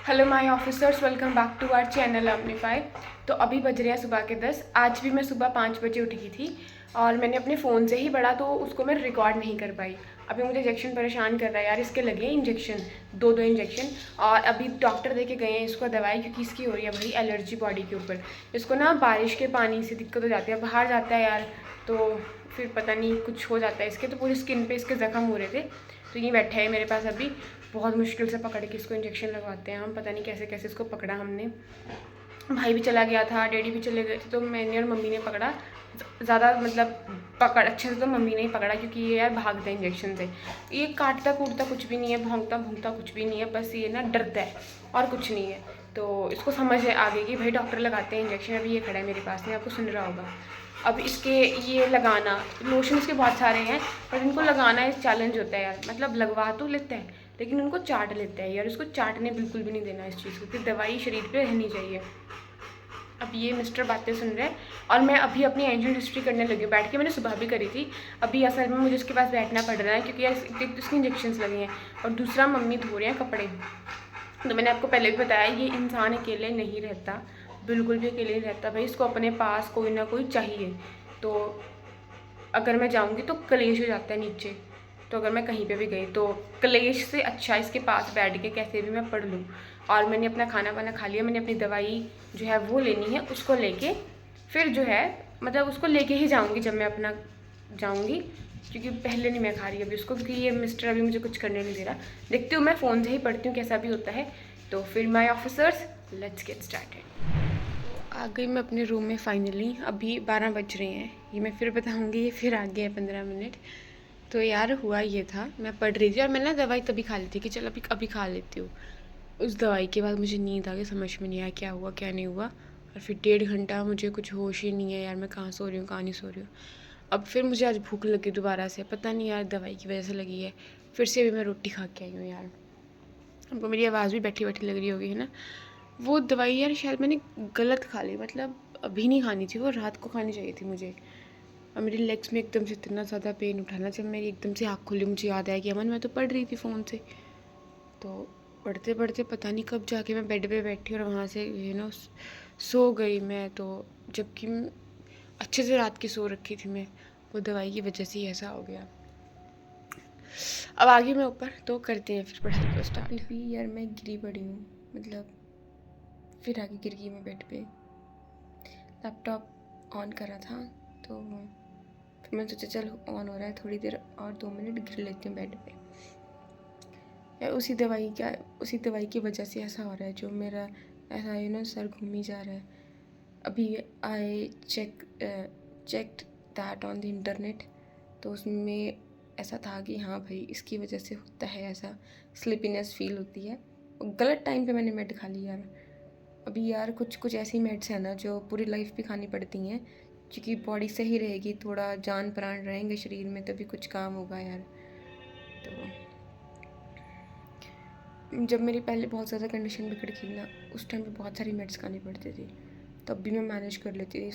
Hello my officers, welcome back to our channel अम्नीफाई। तो अभी बज रहे हैं सुबह के 10। आज भी मैं सुबह 5 बजे उठी थी और मैंने अपने फ़ोन से ही पढ़ा तो उसको मैं रिकॉर्ड नहीं कर पाई। अभी मुझे इंजेक्शन परेशान कर रहा है यार, इसके लगे हैं इंजेक्शन, दो इंजेक्शन। और अभी डॉक्टर देके गए हैं इसको दवाई, क्योंकि इसकी हो रही है भाई एलर्जी बॉडी के ऊपर। इसको ना बारिश के पानी से दिक्कत हो जाती है, बाहर जाता है यार तो फिर पता नहीं कुछ हो जाता है इसके, तो पूरी स्किन पे इसके ज़ख्म हो रहे थे। तो ये बैठे हैं मेरे पास अभी, बहुत मुश्किल से पकड़ के इसको इंजेक्शन लगवाते हैं हम। पता नहीं कैसे कैसे इसको पकड़ा हमने। भाई भी चला गया था, डैडी भी चले गए थे, तो मैंने और मम्मी ने पकड़ा। ज़्यादा मतलब पकड़ अच्छे से तो मम्मी ने ही पकड़ा, क्योंकि ये यार भागता है इंजेक्शन से। ये काटता कूटता कुछ भी नहीं है, भौंकता भूंकता कुछ भी नहीं है, बस ये ना डरता है और कुछ नहीं है। तो इसको समझ है आगे कि भाई डॉक्टर लगाते हैं इंजेक्शन। अभी ये खड़ा है मेरे पास में, आपको सुन रहा होगा। अब इसके ये लगाना, लोशन इसके बहुत सारे हैं, पर इनको लगाना एक चैलेंज होता है यार। मतलब लगवा तो लेते हैं लेकिन उनको चाट लेते हैं यार, इसको चाटने बिल्कुल भी नहीं देना इस चीज़ को, कि दवाई शरीर पे रहनी चाहिए। अब ये मिस्टर बातें सुन रहे हैं और मैं अभी अपनी एंशिएंट हिस्ट्री करने लगी हूँ बैठ के। मैंने सुबह भी करी थी। अभी असल में मुझे उसके पास बैठना पड़ रहा है, क्योंकि यार इसके इंजेक्शन लगे हैं और दूसरा मम्मी धो रहे हैं कपड़े। तो मैंने आपको पहले भी बताया, ये इंसान अकेले नहीं रहता, बिल्कुल भी अकेले नहीं रहता भाई। इसको अपने पास कोई ना कोई चाहिए। तो अगर मैं जाऊँगी तो कलेश हो जाता है नीचे। तो अगर मैं कहीं पे भी गई तो कलेश से अच्छा इसके पास बैठ के कैसे भी मैं पढ़ लूँ। और मैंने अपना खाना वाना खा लिया, मैंने अपनी दवाई जो है वो लेनी है, उसको लेके फिर जो है मतलब उसको लेके ही जाऊँगी जब मैं अपना जाऊँगी, क्योंकि पहले नहीं मैं खा रही अभी उसको, क्योंकि ये मिस्टर अभी मुझे कुछ करने नहीं दे रहा। देखती हूँ, मैं फ़ोन से ही पढ़ती हूँ कैसा भी होता है। तो फिर my officers, let's get started. आ गई मैं अपने रूम में फाइनली। अभी 12 बज रहे हैं, ये मैं फिर बताऊँगी, ये फिर आ गया है 15 मिनट। तो यार हुआ ये था, मैं पढ़ रही थी और मैंने ना दवाई तभी खा ली थी कि चल अभी अभी खा लेती हूँ। उस दवाई के बाद मुझे नींद आ गई, समझ में नहीं आया क्या हुआ क्या नहीं हुआ। और फिर 1.5 घंटा मुझे कुछ होश ही नहीं है यार, मैं कहाँ सो रही हूँ कहाँ नहीं सो रही हूँ। अब फिर मुझे आज भूख लगी दोबारा से, पता नहीं यार दवाई की वजह से लगी है। फिर से अभी मैं रोटी खा के आई हूँ यार। हमको मेरी आवाज़ भी बैठी बैठी लग रही होगी, है ना। वो दवाई यार शायद मैंने गलत खा ली, मतलब अभी नहीं खानी थी, वो रात को खानी चाहिए थी मुझे। और मेरी लेग्स में एकदम से इतना ज़्यादा पेन उठा ना, जब मेरी एकदम से आँख खुली मुझे याद आया कि अमन मैं तो पढ़ रही थी फ़ोन से। तो पढ़ते पढ़ते पता नहीं कब जाके मैं बेड पे बैठी और वहाँ से सो गई मैं। तो जबकि अच्छे से रात की सो रखी थी मैं, वो दवाई की वजह से ही ऐसा हो गया। अब आगे मैं ऊपर तो करते हैं फिर पढ़ाई को स्टार्ट। भी यार मैं गिरी पड़ी हूँ, मतलब फिर आगे गिर गई मैं बेड पे। लैपटॉप ऑन करा था तो फिर मैंने सोचा चल ऑन हो रहा है, थोड़ी देर और 2 मिनट गिर लेती हूँ बेड पे। यार उसी दवाई की वजह से ऐसा हो रहा है, जो मेरा ऐसा सर घूम ही जा रहा है। अभी I checked that on the internet, तो उसमें ऐसा था कि हाँ भाई इसकी वजह से होता है ऐसा, स्लीपीनेस फील होती है। गलत टाइम पे मैंने मेड खा ली यार। अभी यार कुछ ऐसी मेड्स हैं ना जो पूरी लाइफ भी खानी पड़ती हैं, क्योंकि बॉडी सही रहेगी, थोड़ा जान प्राण रहेंगे शरीर में तभी कुछ काम होगा यार। तो जब मेरी पहले बहुत ज़्यादा कंडीशन बिगड़ गई ना, उस टाइम पे बहुत सारी मेड्स खानी पड़ती थी, तब भी मैं मैनेज कर लेती थी,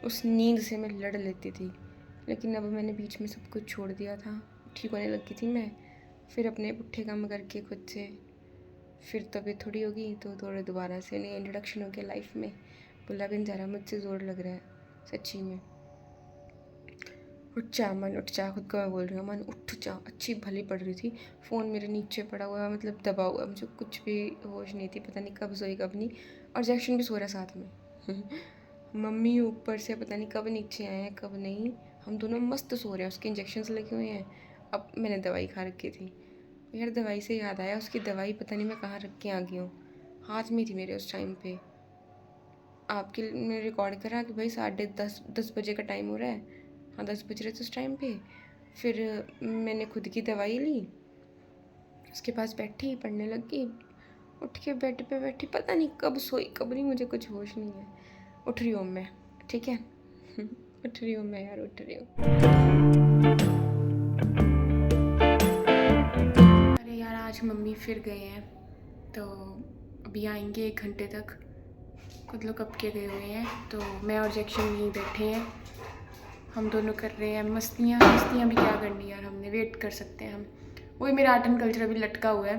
उस नींद से मैं लड़ लेती थी। लेकिन अब मैंने बीच में सब कुछ छोड़ दिया था, ठीक होने लगी थी मैं, फिर अपने पुट्ठे काम करके खुद से फिर तबीयत थोड़ी होगी तो थोड़े दोबारा से नई इंट्रोडक्शन हो गया लाइफ में। बोला भी नहीं जा रहा, मुझसे ज़ोर लग रहा है सच्ची में। उठ जा मन, उठ जा, खुद को मैं बोल रही हूँ मन उठ जा। अच्छी भली पड़ रही थी, फ़ोन मेरे नीचे पड़ा हुआ, मतलब दबा हुआ, मुझे कुछ भी होश नहीं थी, पता नहीं कब सोई कब नहीं। और जैक्शन भी सो रहा साथ में मम्मी ऊपर से पता नहीं कब नीचे आए हैं कब नहीं, हम दोनों मस्त सो रहे हैं, उसके इंजेक्शन्स लगे हुए हैं। अब मैंने दवाई खा रखी थी यार, दवाई से याद आया, उसकी दवाई पता नहीं मैं कहाँ रख के आ गई हूँ, हाथ में थी मेरे उस टाइम पे। आपके मैंने रिकॉर्ड करा कि भाई 10:30 बजे का टाइम हो रहा है, हाँ 10 बज रहे थे उस टाइम पे। फिर मैंने खुद की दवाई ली, उसके पास बैठी पढ़ने लगी, उठ के बेड पे बैठी, पता नहीं कब सोई कब नहीं, मुझे कुछ होश नहीं है। उठ रही हूँ मैं, ठीक है उठ रही हूँ मैं यार, उठ रही हूँ। अरे यार आज मम्मी फिर गए हैं, तो अभी आएंगे 1 घंटे तक, खुद लोग कब के गए हुए हैं। तो मैं और जैक्शन यहीं बैठे हैं, हम दोनों कर रहे हैं मस्तियाँ भी क्या करनी यार, हमने वेट कर सकते हैं हम। वही मेरा आर्ट एंड कल्चर अभी लटका हुआ है,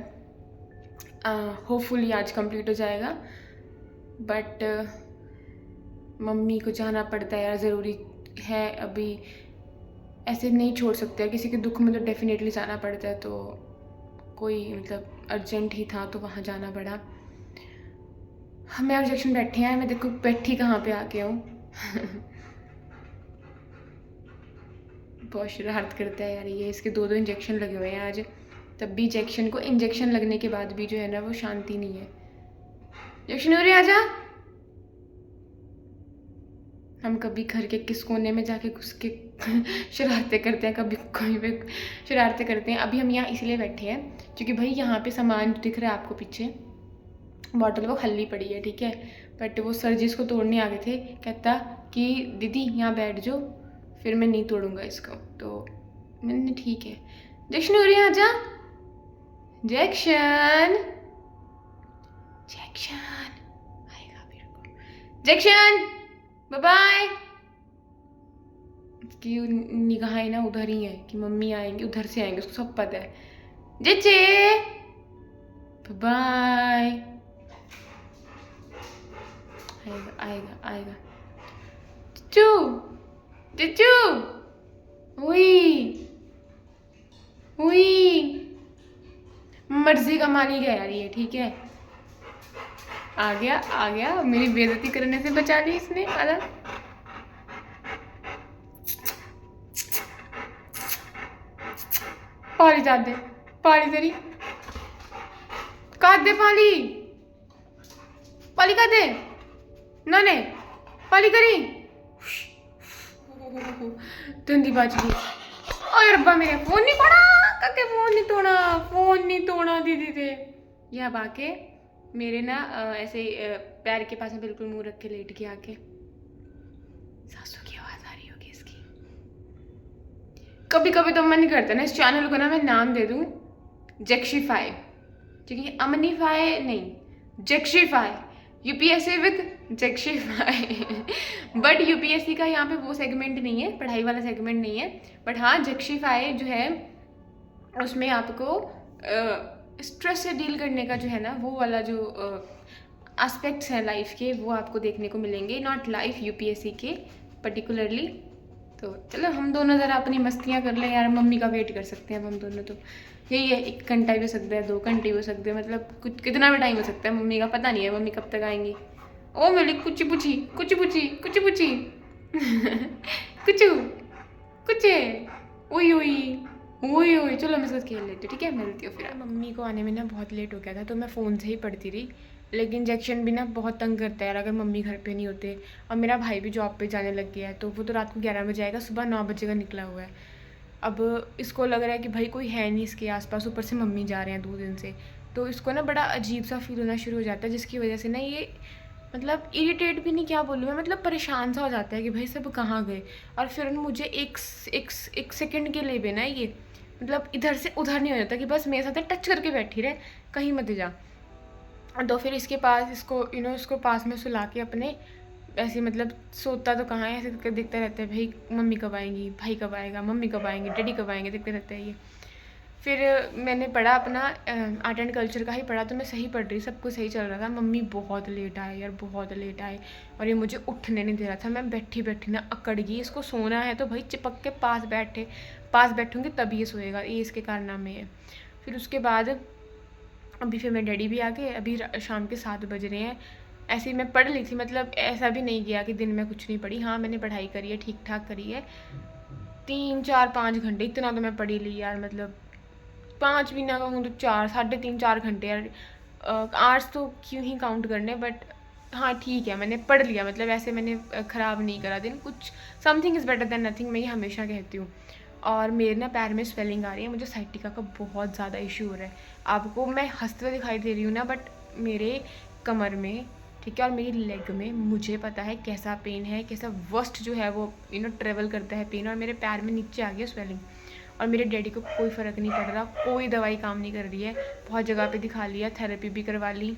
होपफुली आज कंप्लीट हो जाएगा। बट मम्मी को जाना पड़ता है यार, ज़रूरी है। अभी ऐसे नहीं छोड़ सकते यार, किसी के दुख में तो डेफिनेटली जाना पड़ता है। तो कोई मतलब अर्जेंट ही था तो वहाँ जाना पड़ा। हमें इंजेक्शन बैठे हैं, मैं देखो बैठी कहाँ पे आके हूँ। बहुत शरारत करता है यार ये, इसके 2 इंजेक्शन लगे हुए हैं आज। तब भी इंजेक्शन लगने के बाद भी जो है ना वो शांति नहीं है। इंजेक्शन हो रही, आजा। हम कभी घर के किस कोने में जाके घुस के शरारतें करते हैं, कभी कहीं पे शरारतें करते हैं। अभी हम यहाँ इसलिए बैठे हैं क्योंकि भाई यहाँ पे सामान दिख रहा है आपको पीछे, बॉटल वो खाली पड़ी है, ठीक है। बट वो सर जी इसको तोड़ने आ गए थे, कहता कि दीदी यहाँ बैठ जाओ, फिर मैं नहीं तोड़ूंगा इसको। तो मैंने ठीक है। जैक्शन हो रही है, आजा। जैक्शन आएगा फिर को। Jackson bye bye. उसकी निगाहें ना उधर ही है कि मम्मी आएंगे, उधर से आएंगे, उसको सब पता है। जेचे बाय। आएगा। चिच्चू हुई मर्जी का मालिक है यार ये, ठीक है। आ गया, मेरी बेइज्जती करने से बचा ली इसने। आजा। पाली जाते, पाली तेरी काट दे, पाली काट दे ने पाली करी धंधी बाजी। और रब्बा मेरे फोन नहीं तोड़ा दीदी थे। यह बाके मेरे ना ऐसे पैर के पास में बिल्कुल मुंह रख के लेट के आके। सासू की आवाज आ रही होगी इसकी। कभी कभी तो मन करता है ना इस चैनल को ना मैं नाम दे दूं जेक्शिफाई, क्योंकि अमनीफाई नहीं, जेक्शिफाई, यूपीएससी विद जेक्शिफाई। बट यूपीएससी का यहाँ पे वो सेगमेंट नहीं है, पढ़ाई वाला सेगमेंट नहीं है। बट हाँ जेक्शिफाई जो है उसमें आपको स्ट्रेस से डील करने का जो है ना वो वाला जो एस्पेक्ट्स हैं लाइफ के, वो आपको देखने को मिलेंगे। नॉट लाइफ, यूपीएससी के पर्टिकुलरली। तो चलो हम दोनों ज़रा अपनी मस्तियाँ कर लें यार, मम्मी का वेट कर सकते हैं अब हम दोनों। तो यही है, 1 घंटा भी हो सकता है, 2 घंटे भी हो सकते हैं, मतलब कुछ कितना भी टाइम हो सकता है। मम्मी का पता नहीं है, मम्मी कब तक आएंगी। ओ मेरी कुछ पूछी कुछ ओई चलो मैं साथ खेल लेती हूँ, ठीक है। मिलती हूँ फिर। मम्मी को आने में ना बहुत लेट हो गया था, तो मैं फ़ोन से ही पढ़ती रही। लेकिन इंजेक्शन भी ना बहुत तंग करता है यार, अगर मम्मी घर पे नहीं होते। और मेरा भाई भी जॉब पे जाने लग गया है, तो वो तो रात को 11 बजे आएगा, सुबह 9 बजे का निकला हुआ है। अब इसको लग रहा है कि भाई कोई है नहीं इसके आसपास, ऊपर से मम्मी जा रहे हैं 2 दिन से। तो इसको ना बड़ा अजीब सा फील होना शुरू हो जाता है, जिसकी वजह से ना ये मतलब इरिटेट भी नहीं, क्या बोलूँ मैं, मतलब परेशान सा हो जाता है कि भाई सब कहाँ गए। और फिर मुझे एक सेकंड के लिए भी ना ये मतलब इधर से उधर नहीं हो जाता कि बस मेरे साथ टच करके बैठी रहे, कहीं मत जा। तो फिर इसके पास इसको इसको पास में सुला के अपने ऐसे मतलब सोता तो कहाँ है, ऐसे करके देखता रहता है भाई मम्मी कब आएंगी, भाई कब आएगा, मम्मी कब आएंगे, डैडी कब आएंगे, देखते रहता है ये। फिर मैंने पढ़ा अपना आर्ट एंड कल्चर का ही पढ़ा, तो मैं सही पढ़ रही, सब कुछ सही चल रहा था। मम्मी बहुत लेट आए यार, बहुत लेट आए, और ये मुझे उठने नहीं दे रहा था। मैं बैठी ना अकड़ गई, इसको सोना है तो भाई चिपक के पास बैठूंगी तभी ये सोएगा, ये इसके कारनामे है। फिर उसके बाद अभी फिर मेरे डैडी भी आ गए, अभी शाम के 7 बज रहे हैं। ऐसे ही मैं पढ़ ली थी, मतलब ऐसा भी नहीं किया कि दिन में कुछ नहीं पढ़ी। हाँ मैंने पढ़ाई करी है, ठीक ठाक करी है, 3 4 5 घंटे इतना तो मैं पढ़ी ली यार। मतलब 5 भी ना कहूँ तो 4 3.5 4 घंटे यार। आर्ट्स तो क्यों ही काउंट करने, बट हाँ ठीक है मैंने पढ़ लिया, मतलब ऐसे मैंने ख़राब नहीं करा दिन कुछ। Something is better than nothing, मैं ये हमेशा कहती हूँ। और मेरे ना पैर में स्वेलिंग आ रही है, मुझे साइटिका का बहुत ज़्यादा इशू हो रहा है। आपको मैं हंसते हुए दिखाई दे रही हूँ ना, बट मेरे कमर में, ठीक है, और मेरी लेग में मुझे पता है कैसा पेन है, कैसा वर्स्ट जो है वो ट्रेवल करता है पेन। और मेरे पैर में नीचे आ गया स्वेलिंग, और मेरे डैडी को कोई फ़र्क नहीं पड़ रहा, कोई दवाई काम नहीं कर रही है। बहुत जगह पे दिखा लिया, थेरेपी भी करवा ली।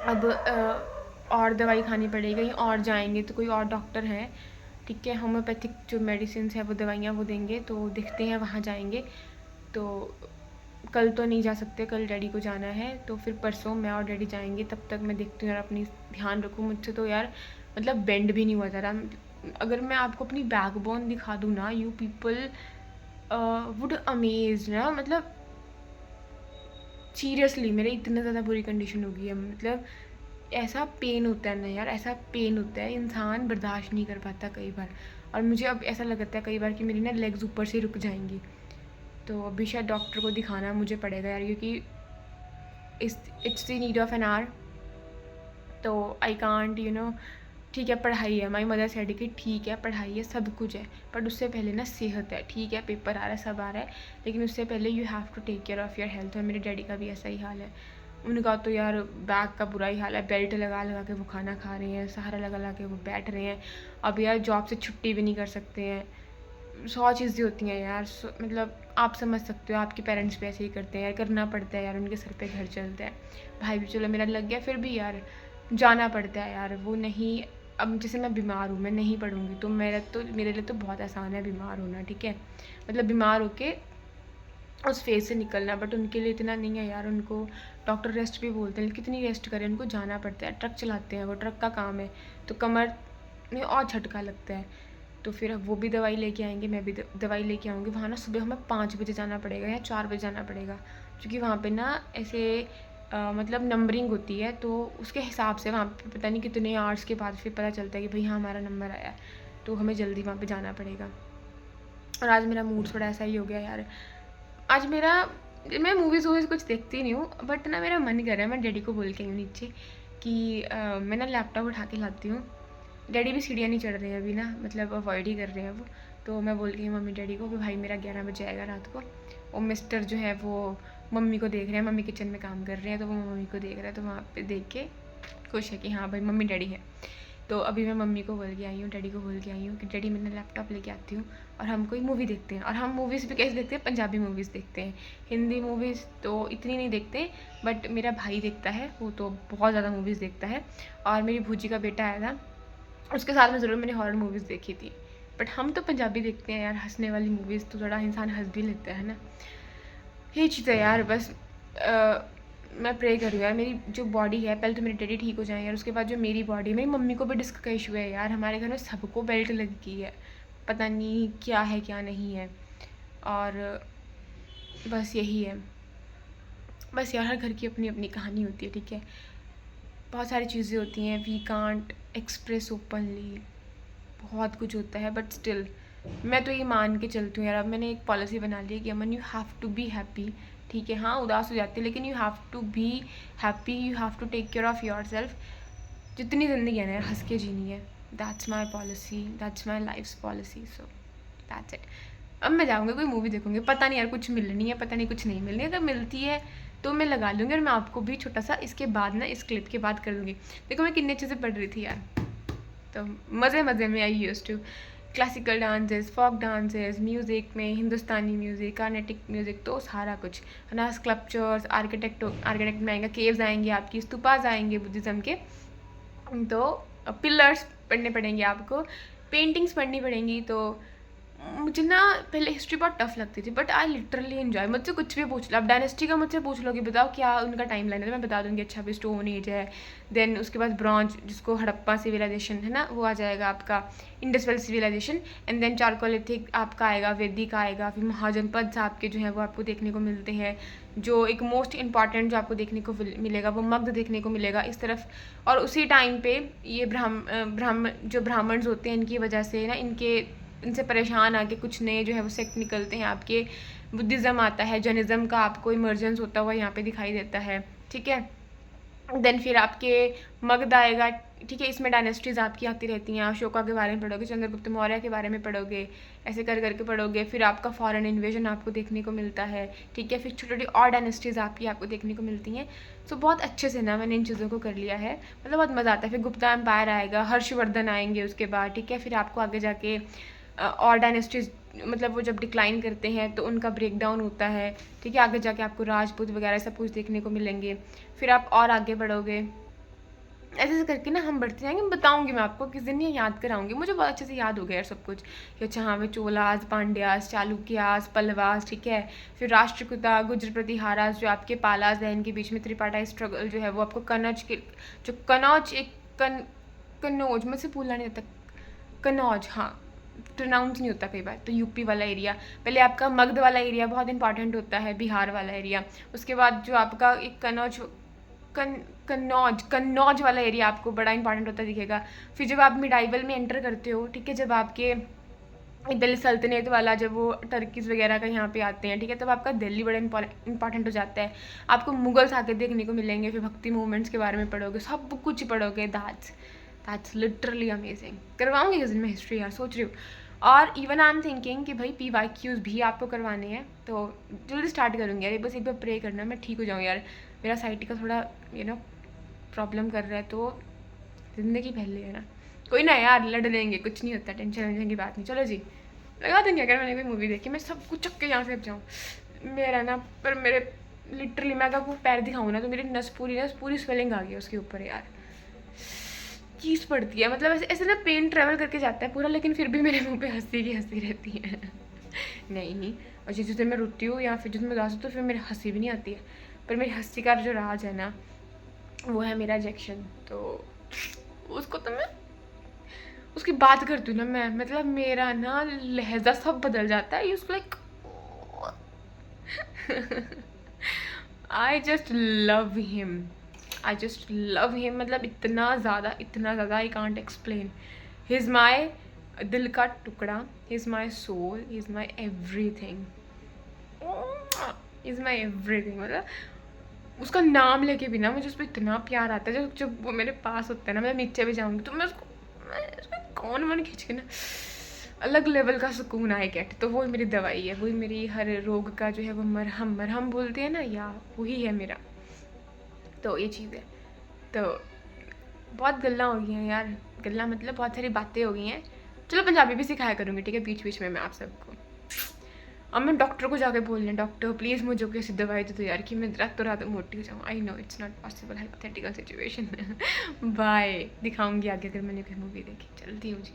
अब और दवाई खानी पड़ेगी, और जाएंगे तो कोई और डॉक्टर हैं, ठीक है, होम्योपैथिक जो मेडिसिन है वो दवाइयाँ वो देंगे, तो देखते हैं वहाँ जाएंगे। तो कल तो नहीं जा सकते, कल डैडी को जाना है, तो फिर परसों मैं और डैडी जाएंगे। तब तक मैं देखती हूँ यार, अपनी ध्यान रखूँ। मुझसे तो यार मतलब बेंड भी नहीं हुआ जा रहा। अगर मैं आपको अपनी बैकबोन दिखा दूँ ना, यू पीपल वुड अमेज ना, मतलब सीरियसली मेरे इतने ज़्यादा बुरी कंडीशन हो गई है। मतलब ऐसा पेन होता है ना यार, ऐसा पेन होता है, इंसान बर्दाश्त नहीं कर पाता कई बार। और मुझे अब ऐसा लगता है कई बार कि मेरी ना लेग्स ऊपर से रुक जाएंगी। तो अभी शायद डॉक्टर को दिखाना मुझे पड़ेगा यार, क्योंकि it's the need of an hour. तो आई कांट ठीक है, पढ़ाई है, माई मदर सेड कि ठीक है पढ़ाई है, सब कुछ है, बट उससे पहले ना सेहत है। ठीक है पेपर आ रहा है, सब आ रहा है, लेकिन उससे पहले you have to take care of your health. और मेरे डैडी का भी ऐसा ही हाल है। उनका तो यार बैक का बुरा ही हाल है, बेल्ट लगा लगा के वो खाना खा रहे हैं, सहारा लगा लगा के वो बैठ रहे हैं। अब यार जॉब से छुट्टी भी नहीं कर सकते हैं। 100 चीज़ें होती हैं यार। मतलब आप समझ सकते हो, आपके पेरेंट्स भी ऐसे ही करते हैं यार, करना पड़ता है यार, उनके सर पे घर चलता है। भाई भी चलो मेरा लग गया, फिर भी यार जाना पड़ता है यार। वो नहीं, अब जैसे मैं बीमार हूँ, मैं नहीं पढ़ूँगी तो मेरे लिए तो बहुत आसान है बीमार होना। ठीक है, मतलब बीमार होके उस फेज़ से निकलना, बट उनके लिए इतना नहीं है यार। उनको डॉक्टर रेस्ट भी बोलते हैं, कितनी रेस्ट करें, उनको जाना पड़ता है। ट्रक चलाते हैं वो, ट्रक का काम है, तो कमर में और झटका लगता है। तो फिर वो भी दवाई लेके आएंगे, मैं भी दवाई लेके आऊँगी। वहाँ ना सुबह हमें 5 बजे जाना पड़ेगा या 4 बजे जाना पड़ेगा, क्योंकि वहाँ पे ना ऐसे मतलब नंबरिंग होती है, तो उसके हिसाब से वहाँ पे पता नहीं कितने आवर्स के बाद फिर पता चलता है कि भाई हाँ हमारा नंबर आया है, तो हमें जल्दी वहाँ पे जाना पड़ेगा। और आज मेरा मूड थोड़ा ऐसा ही हो गया यार। आज मेरा, मैं मूवीज़ वूवीज़ कुछ देखती नहीं हूँ, बट ना मेरा मन कर रहा है, मैं डैडी को बोल के आई हूँ नीचे कि मैं ना लैपटॉप उठा के लाती हूँ। डैडी भी सीढ़ियाँ नहीं चढ़ रहे हैं अभी ना, मतलब अवॉइड ही कर रहे हैं वो। तो मैं बोल गई मम्मी डैडी को कि भाई मेरा 11 बजे आएगा रात को। और मिस्टर जो है वो मम्मी को देख रहे हैं, मम्मी किचन में काम कर रहे हैं, तो वो मम्मी को देख रहा है, तो वहाँ पे देख के खुश है कि हाँ भाई मम्मी डैडी है। तो अभी मैं मम्मी को बोल के आई हूँ, डैडी को बोल के आई हूँ कि डैडी मैं लैपटॉप लेके आती हूँ और हम कोई मूवी देखते हैं। और हम मूवीज़ भी कैसे देखते हैं, पंजाबी मूवीज़ देखते हैं। हिंदी मूवीज़ तो इतनी नहीं देखते, बट मेरा भाई देखता है, वो तो बहुत ज़्यादा मूवीज़ देखता है। और मेरी भूजी का बेटा आया था, उसके साथ में ज़रूर मैंने हॉरर मूवीज़ देखी थी। बट हम तो पंजाबी देखते हैं यार, हंसने वाली मूवीज़, तो थोड़ा इंसान हंस भी लेता है ना। यही चीज़ है यार बस। मैं प्रे कर रही हूँ यार, मेरी जो बॉडी है, पहले तो मेरे डैडी ठीक हो जाएँ यार, उसके बाद जो मेरी बॉडी, मेरी मम्मी को भी डिस्क का इशू है यार। हमारे घर में सबको बेल्ट लग गई है, पता नहीं क्या है क्या नहीं है। और बस यही है, बस यार हर घर की अपनी अपनी कहानी होती है। ठीक है, बहुत सारी चीज़ें होती हैं, वी कांट एक्सप्रेस ओपनली, बहुत कुछ होता है, बट स्टिल मैं तो ये मान के चलती हूँ यार। अब मैंने एक पॉलिसी बना ली है कि Aman you have to be happy. ठीक है, हाँ उदास हो जाती है, लेकिन you have to be happy, you have to take care of yourself. जितनी ज़िंदगी है ना यार, हंस के जीनी है। That's my policy, that's my life's policy, so that's it. अब मैं जाऊँगी कोई मूवी देखूँगी, पता नहीं यार कुछ मिलनी है, पता नहीं कुछ नहीं मिलनी है। अगर मिलती है तो मैं लगा लूँगी, और मैं आपको भी छोटा सा इसके बाद ना, इस क्लिप के बाद कर दूँगी। देखो मैं कितनी अच्छे से पढ़ रही थी यार, तो मज़े मज़े में I use to classical dances, folk dances, music में हिंदुस्तानी म्यूज़िक, कार्नेटिक म्यूज़िक, तो सारा कुछ है ना। स्कल्पचर्स, आर्किटेक्ट में आएंगे, केव्स आएंगे आपकी, स्तूपाज आएंगे बुद्धिज़्म के, तो पिलर्स पढ़ने पड़ेंगे आपको, पेंटिंग्स पढ़नी पड़ेंगी। तो मुझे ना पहले हिस्ट्री बहुत टफ लगती थी, बट आई लिटरली एंजॉय। मुझसे कुछ भी पूछ लो, अब डायनेस्टी का मुझसे पूछ लो कि बताओ क्या उनका टाइम लाइन है, तो मैं बता दूँगी अच्छा भी स्टोन एज है, देन उसके बाद ब्रॉन्ज, जिसको हड़प्पा सिविलाइजेशन है ना, वो आ जाएगा आपका, Indus Valley civilization, and then chalcolithic आपका आएगा, वैदिक आएगा, फिर महाजनपद साहब के जो है वो आपको देखने को मिलते हैं। जो एक मोस्ट इंपॉर्टेंट जो आपको देखने को मिलेगा वो मगध देखने को मिलेगा इस तरफ। और उसी टाइम पे ये ब्राह्मण होते हैं, इनकी वजह से ना, इनसे परेशान आके कुछ नए जो है वो सेक्ट निकलते हैं आपके। बुद्धिज़्म आता है, जैनिज़्म का आपको इमर्जेंस होता हुआ यहाँ पे दिखाई देता है। ठीक है, देन फिर आपके मगध आएगा। ठीक है, इसमें डायनेस्टीज़ आपकी आती रहती हैं। अशोका के बारे में पढ़ोगे, चंद्रगुप्त मौर्य के बारे में पढ़ोगे, ऐसे कर करके पढ़ोगे। फिर आपका फॉरेन इन्वेजन आपको देखने को मिलता है। ठीक है, फिर छोटी छोटी और डायनेस्टीज़ आपको देखने को मिलती हैं। सो बहुत अच्छे से ना मैंने इन चीज़ों को कर लिया है, मतलब बहुत मज़ा आता है। फिर गुप्ता एम्पायर आएगा, हर्षवर्धन आएंगे उसके बाद। ठीक है, फिर आपको आगे जाके और डायनेस्टीज, मतलब वो जब डिक्लाइन करते हैं तो उनका ब्रेक डाउन होता है। ठीक है, आगे जाके आपको राजपूत वगैरह सब कुछ देखने को मिलेंगे। फिर आप और आगे बढ़ोगे ऐसे ऐसे करके ना हम बढ़ते जाएंगे। बताऊंगी मैं आपको किस दिन, ये याद कराऊंगी। मुझे बहुत अच्छे से याद हो गया यार सब कुछ कि अच्छा हाँ, वे चोलास, पांड्यास, चालुक्यास, पल्लवास, ठीक है, फिर राष्ट्रकूता, गुर्जर प्रतिहारास, जो आपके पालास बहन के बीच में त्रिपाठाई स्ट्रगल जो है वो आपको कनौज के, जो कनौज एक कनौज मुझसे भूलना नहीं होता, कनौज, हाँ प्रोनाउंस नहीं होता कई बार, तो यूपी वाला एरिया। पहले आपका मगध वाला एरिया बहुत इंपॉर्टेंट होता है, बिहार वाला एरिया। उसके बाद जो आपका एक कनौज, कन्नौज वाला एरिया आपको बड़ा इंपॉर्टेंट होता दिखेगा। फिर जब आप मिडाइवल में एंटर करते हो, ठीक है, जब आपके दिल्ली सल्तनत वाला, जब वो टर्कीज वगैरह का यहाँ पे आते हैं, ठीक है, तब आपका दिल्ली बड़ा इंपॉर्टेंट हो जाता है। आपको मुगल्स आके देखने को मिलेंगे, फिर भक्ति मूवमेंट्स के बारे में पढ़ोगे, सब कुछ पढ़ोगे। That's literally amazing. करवाऊंगी किस दिन मैं हिस्ट्री यार, सोच रही हूँ। और इवन आई एम थिंकिंग कि भाई PYQs भी आपको करवाने हैं, तो जल्दी स्टार्ट करूँगी यार। बस एक बार प्रे करना मैं ठीक हो जाऊँ यार। मेरा साइटिका थोड़ा प्रॉब्लम कर रहा है, तो ज़िंदगी पहले है ना। कोई ना यार, लड़ लेंगे, कुछ नहीं होता, टेंशन वेंशन की बात नहीं। चलो जी, लगा देंगे। अगर मैंने कोई मूवी देखी, मैं सब कुछ चक्के यहाँ से अब जाऊँ मेरा ना, पर मेरे लिटरली मैं अगर वो पैर दिखाऊँ ना तो मेरी नस पूरी स्वेलिंग आ गई उसके ऊपर यार। चीज़ पड़ती है, मतलब ऐसे ऐसे ना पेन ट्रेवल करके जाता है पूरा, लेकिन फिर भी मेरे मुंह पे हंसी की हंसी रहती है। नहीं, और जिस दिन मैं रोती हूँ या फिर जिस दिन मैं उदास हूँ तो फिर मेरी हंसी भी नहीं आती है। पर मेरी हंसी का जो राज है ना, वो है मेरा इंजेक्शन। तो उसको तो मैं उसकी बात करती हूँ ना मैं, मतलब मेरा ना लहजा सब बदल जाता है। उसको like I just love him, मतलब इतना ज़्यादा I can't explain. He is my दिल का टुकड़ा, he is my soul, he is my everything, is my everything. मतलब उसका नाम लेके भी ना मुझे उस पर इतना प्यार आता है। जब वो मेरे पास होता है ना, मैं नीचे भी जाऊँगी तो मैं उसको कौन मन खींच के ना, अलग लेवल का सुकून आए गेट। तो वो मेरी दवाई है, वही मेरी हर रोग का जो है वो मरहम बोलते हैं ना, या वही है मेरा। तो ये चीज़ है। तो बहुत गल्ला हो गई हैं यार, गल्ला मतलब बहुत सारी बातें हो गई हैं। चलो पंजाबी भी सिखाया करूँगी, ठीक है, बीच बीच में मैं आप सबको। अब मैं डॉक्टर को जाके बोलना, डॉक्टर प्लीज़ मुझे कैसी दवाई दे दो यार कि मैं रातों रात मोटी हो जाऊँ। I know it's not possible, hypothetical situation. Bye, दिखाऊंगी आगे अगर मैंने कोई मूवी देखी। चलती हूँ जी।